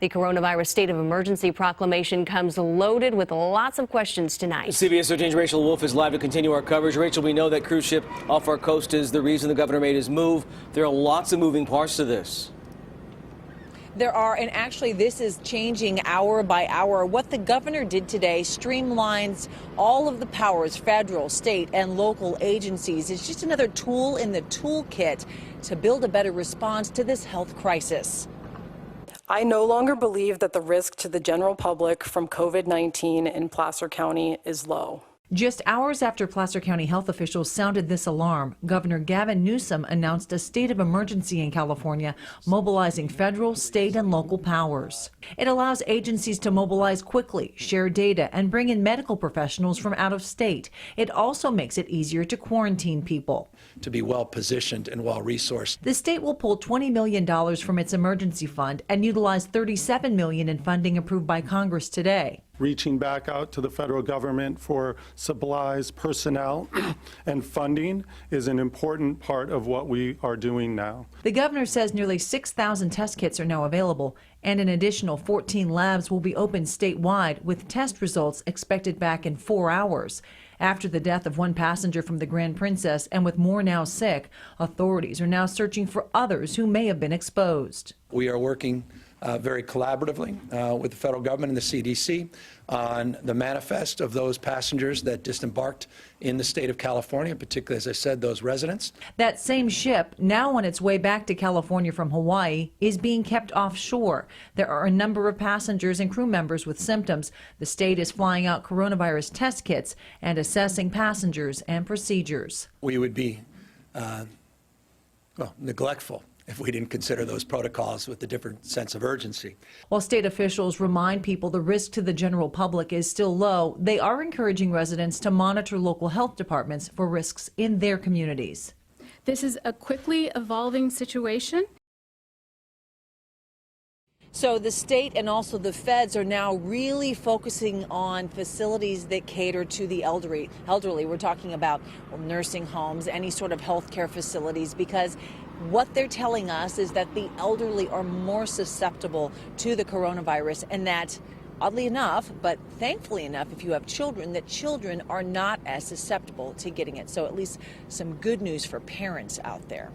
The coronavirus state of emergency proclamation comes loaded with lots of questions tonight. CBS 13's Rachel Wolf is live to continue our coverage. Rachel, we know that cruise ship off our coast is the reason the governor made his move. There are lots of moving parts to this. There are, and actually this is changing hour by hour. What the governor did today streamlines all of the powers, federal, state, and local agencies. It's just another tool in the toolkit to build a better response to this health crisis. I no longer believe that the risk to the general public from COVID-19 in Placer County is low. Just hours after Placer County health officials sounded this alarm, Governor Gavin Newsom announced a state of emergency in California, mobilizing federal, state, and local powers. It allows agencies to mobilize quickly, share data, and bring in medical professionals from out of state. It also makes it easier to quarantine people. To be well positioned and well resourced. The state will pull $20 million from its emergency fund and utilize $37 million in funding approved by Congress today. Reaching back out to the federal government for supplies, personnel, and funding is an important part of what we are doing now. The governor says nearly 6,000 test kits are now available, and an additional 14 labs will be opened statewide, with test results expected back in 4 hours. After the death of one passenger from the Grand Princess, and with more now sick, authorities are now searching for others who may have been exposed. We are working very collaboratively with the federal government and the CDC on the manifest of those passengers that disembarked in the state of California, particularly, as I said, those residents. That same ship, now on its way back to California from Hawaii, is being kept offshore. There are a number of passengers and crew members with symptoms. The state is flying out coronavirus test kits and assessing passengers and procedures. We would be neglectful if we didn't consider those protocols with a different sense of urgency. While state officials remind people the risk to the general public is still low, they are encouraging residents to monitor local health departments for risks in their communities. This is a quickly evolving situation. So the state and also the feds are now really focusing on facilities that cater to the elderly. We're talking about nursing homes, any sort of health care facilities, because what they're telling us is that the elderly are more susceptible to the coronavirus, and that, oddly enough, but thankfully enough, if you have children, that children are not as susceptible to getting it. So at least some good news for parents out there.